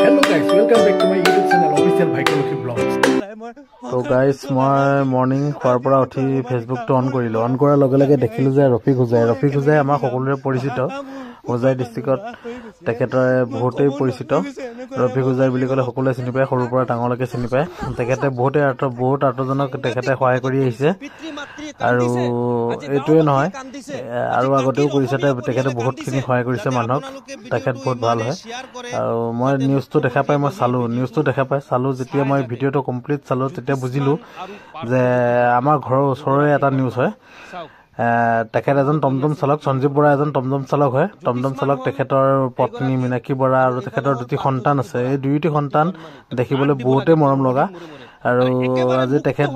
Hello guys, welcome back to my YouTube channel official Bhaikolokhi Vlogs. So guys, মই morning খোৱাৰ পৰা উঠি ফেচবুকটো অন কৰিলোঁ। অন কৰাৰ লগে লগে দেখিলোঁ যে ৰফিক হুজাই আমাৰ সকলোৰে পৰিচিত। হোজাই ডিষ্ট্ৰিক্টত তেখেতৰ বহুতেই পৰিচিত। ৰফিক হুজাই বুলি ক'লে সকলোৱে চিনি পায়, সৰুৰ পৰা ডাঙৰলৈকে চিনি পায়। তেখেতে বহুত আৰ্টজনক তেখেতে সহায় কৰি আহিছে আৰু এইটোৱে নহয় আৰু আগতেও কৰিছে। তেখেতে বহুতখিনি সহায় কৰিছে মানুহক। তেখেত বহুত ভাল হয় আৰু মই নিউজটো দেখা পাই চালোঁ যেতিয়া মই ভিডিঅ'টো কমপ্লিট চালোঁ তেতিয়া বুজিলোঁ যে আমাৰ ঘৰৰ ওচৰৰে এটা নিউজ হয়। তেখেত এজন টমটম চালক, সঞ্জীৱ বৰা এজন টমটম চালক হয়। টমটম চালক তেখেতৰ পত্নী মীনাক্ষী বৰা আৰু তেখেতৰ দুটি সন্তান আছে। এই দুয়োটি সন্তান দেখিবলৈ বহুতেই মৰম লগা আৰু আজি তেখেত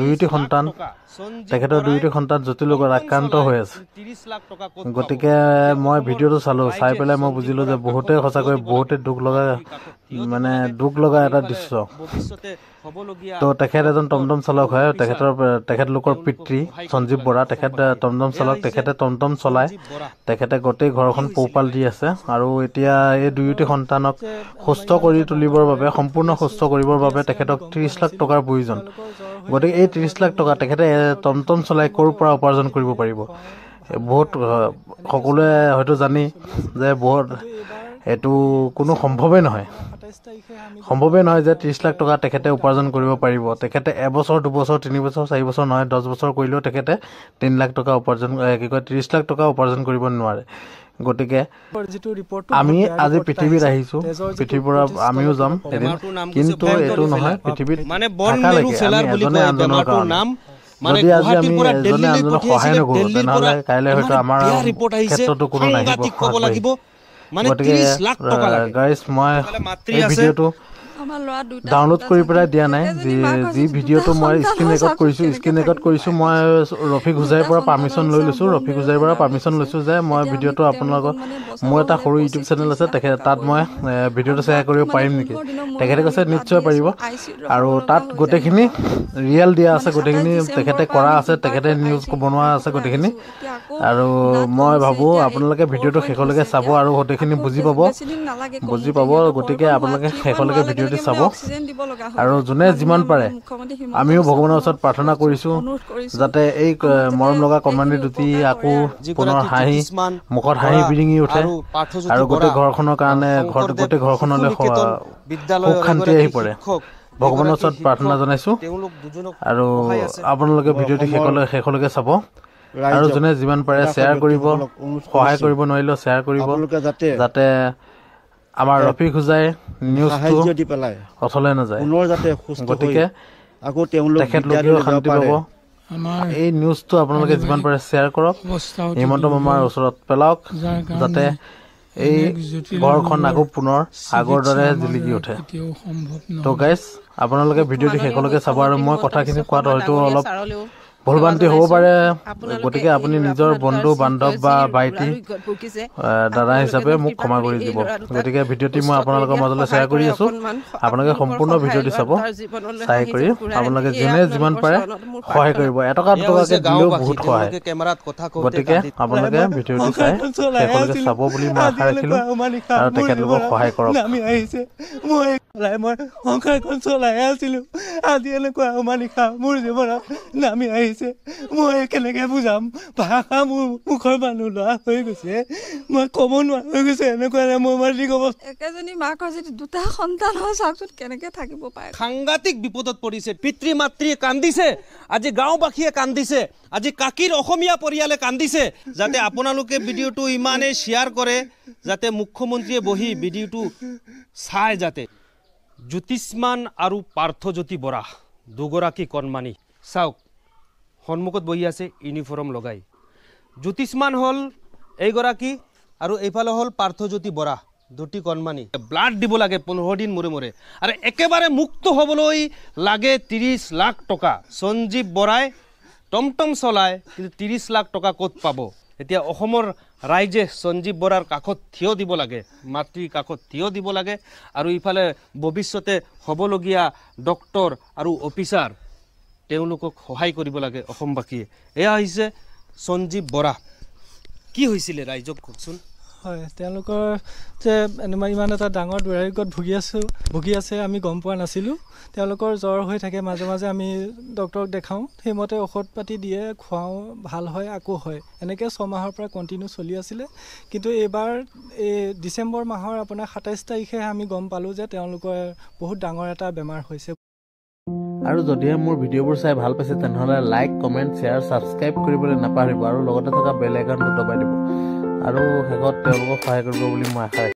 দুয়োটি সন্তান জটিল ৰোগত আক্ৰান্ত হৈ আছে। গতিকে মই ভিডিঅ'টো চাই পেলাই মই বুজিলোঁ যে বহুতেই দুখ লগা এটা দৃশ্য। তো তেখেত এজন টমটম চালক হয়। তেখেতলোকৰ পিতৃ সঞ্জীৱ বৰা, তেখেত টমটম চালক, তেখেতে টমটম চলায়। তেখেতে গোটেই ঘৰখন পোহপাল দি আছে আৰু এতিয়া এই দুয়োটি সন্তানক সম্পূৰ্ণ সুস্থ কৰিবৰ বাবে তেখেতক 30 লাখ টকাৰ প্ৰয়োজন। গতিকে এই 30 লাখ টকা তেখেতে টমটম চলাই ক'ৰ পৰা উপাৰ্জন কৰিব পাৰিব? সকলোৱে হয়তো জানি যে এইটো কোনো সম্ভৱেই নহয় যে 30 লাখ টকা তেখেতে উপাৰ্জন কৰিব পাৰিব। তেখেতে এবছৰ, 2 বছৰ, 3 বছৰ, 4 বছৰ নহয় 10 বছৰ কৰিলেও তেখেতে 3 লাখ টকা 30 লাখ টকা উপাৰ্জন কৰিব নোৱাৰে। গতিকে আমি আজি পৃথিৱীত আহিছোঁ, পৃথিৱীৰ পৰা আমিও যাম এদিন, কিন্তু এইটো নহয় পৃথিৱীত এজনে আনজনৰ কাৰণে। যদি আজি আমি এজনে আনজনক সহায় নকৰোঁ তেনেহ'লে কাইলৈ হয়তো আমাৰ ক্ষেত্ৰতো কোনো নাহিব। গতিকে গাইজ, মই এই ভিডিঅ'টো ডাউনলোড কৰি পেলাই দিয়া নাই। যি ভিডিঅ'টো মই স্ক্ৰীন ৰেকৰ্ড কৰিছোঁ মই ৰফিক হুজাইৰ পৰা পাৰ্মিশ্যন লৈছোঁ যে মই ভিডিঅ'টো আপোনালোকক, মোৰ এটা সৰু ইউটিউব চেনেল আছে, তাত মই ভিডিঅ'টো শ্বেয়াৰ কৰিব পাৰিম নেকি? তেখেতে কৈছে নিশ্চয় পাৰিব আৰু তাত গোটেইখিনি ৰিয়েল দিয়া আছে, গোটেইখিনি তেখেতে কৰা আছে, তেখেতে নিউজ বনোৱা আছে গোটেইখিনি। আৰু মই ভাবোঁ আপোনালোকে ভিডিঅ'টো শেষলৈকে চাব আৰু গোটেইখিনি বুজি পাব। গতিকে আপোনালোকে শেষলৈকে ভিডিঅ'টো চাব আৰু যোনে যিমান পাৰে আমিও ভগৱানৰ ওচৰত প্ৰাৰ্থনা কৰিছোঁ যাতে এই মৰম লগা কণমানি দুটি আকৌ পুনৰ মুখত হাঁহি বিৰিঙি উঠে আৰু গোটেই ঘৰখনৰ কাৰণে গোটেই ঘৰখনলৈ সুখ শান্তি আহি পৰে। ভগৱানৰ ওচৰত প্ৰাৰ্থনা জনাইছোঁ আৰু আপোনালোকে ভিডিঅ'টি শেষলৈকে চাব আৰু যোনে যিমান পাৰে শ্বেয়াৰ কৰিব, সহায় কৰিব নোৱাৰিলেও শ্বেয়াৰ কৰিব যাতে আমাৰ ৰফিক হুজাই নিউজটো অথলে নাযায়। গতিকে তেখেতলোকেও শান্তি পাব। এই নিউজটো আপোনালোকে যিমান পাৰে শ্বেয়াৰ কৰক, হিমন্ত মামাৰ ওচৰত পেলাওক যাতে এই ঘৰখন আকৌ পুনৰ আগৰ দৰে জিলিকি উঠে। তো গাইজ, আপোনালোকে ভিডিঅ'টি শেষলৈকে চাব আৰু মই কথাখিনি কোৱাত হয়তো অলপ ভুলভ্ৰান্তি হ'ব পাৰে। গতিকে আপুনি নিজৰ বন্ধু বান্ধৱ বা ভাইটি দাদা হিচাপে মোক ক্ষমা কৰি দিব। গতিকে ভিডিঅ'টি মই আপোনালোকৰ মাজলৈ শ্বেয়াৰ কৰি আছোঁ। আপোনালোকে সম্পূৰ্ণ ভিডিঅ'টি চাব, চাই কৰি আপোনালোকে যোনে যিমান পাৰে সহায় কৰিব। 1 টকা 2 টকাকৈ দিলেও বহুত সহায়। গতিকে আপোনালোকে ভিডিঅ'টি চাই শেষলৈকে চাব বুলি মই আশা ৰাখিলোঁ আৰু তেখেতলোকক সহায় কৰক। মই সংসাৰখন চলাই আছিলোঁ, আজি এনেকুৱা অমানিশা মোৰ জীৱনত নামি আহিছে। মই কেনেকৈ বুজাম? ভাষা মোৰ মুখৰ মানুহ লোৱা হৈ গৈছে, মই ক'ব নোৱাৰা হৈ গৈছে। এনেকুৱা মোৰ মাতৃক অৱস্থা। একেজনী মাকৰ যদি 2টা সন্তান হয় চাওকচোন কেনেকৈ থাকিব পাৰে। সাংঘাতিক বিপদত পৰিছে। পিতৃ মাতৃয়ে কান্দিছে, আজি গাঁওবাসীয়ে কান্দিছে, আজি কাকিৰ অসমীয়া পৰিয়ালে কান্দিছে। যাতে আপোনালোকে ভিডিঅ'টো ইমানেই শ্বেয়াৰ কৰে যাতে মুখ্যমন্ত্ৰীয়ে বহি ভিডিঅ'টো চাই। যাতে জ্যোতিষ্মান আৰু পাৰ্থজ্যোতি বৰা দুগৰাকী কণমানি চাওক, সন্মুখত বহি আছে ইউনিফৰ্ম লগাই। জ্যোতিষ্মান হ'ল এইগৰাকী আৰু এইফালে হ'ল পাৰ্থজ্যোতি বৰা, দুটি কণমানি। ব্লাড দিব লাগে 15 দিন মূৰে আৰু একেবাৰে মুক্ত হ'বলৈ লাগে 30 লাখ টকা। সঞ্জীৱ বৰাই টমটম চলায়, কিন্তু 30 লাখ টকা ক'ত পাব? এতিয়া অসমৰ ৰাইজে সঞ্জীৱ বৰাৰ কাষত থিয় দিব লাগে, মাতৃৰ কাষত থিয় দিব লাগে আৰু ইফালে ভৱিষ্যতে হ'বলগীয়া ডক্টৰ আৰু অফিচাৰ তেওঁলোকক সহায় কৰিব লাগে অসমবাসীয়ে। এয়া হৈছে সঞ্জীৱ বৰা। কি হৈছিলে ৰাইজক কওকচোন। হয় তেওঁলোকৰ যে ইমান এটা ডাঙৰ দুৰাৰোগ্যত ভুগি আছে আমি গম পোৱা নাছিলোঁ তেওঁলোকৰ জ্বৰ হৈ থাকে মাজে মাজে আমি ডক্টৰক দেখাওঁ সেইমতে ঔষধ পাতি দিয়ে খুৱাওঁ ভাল হয় আকৌ হয় এনেকৈ 6 মাহৰ পৰা কণ্টিনিউ চলি আছিলে কিন্তু এইবাৰ এই ডিচেম্বৰ মাহৰ আপোনাৰ 27 তাৰিখে আমি গম পালোঁ যে তেওঁলোকৰ বহুত ডাঙৰ এটা বেমাৰ হৈছে আৰু যদিহে মোৰ ভিডিঅ'বোৰ চাই ভাল পাইছে তেনেহ'লে লাইক কমেণ্ট শ্বেয়াৰ ছাবস্ক্ৰাইব কৰিবলৈ নাপাহৰিব আৰু লগতে থকা বেল আইকনটো দবাই দিব আৰু শেষত তেওঁলোকক সহায় কৰিব বুলি মই আশা ৰাখিছোঁ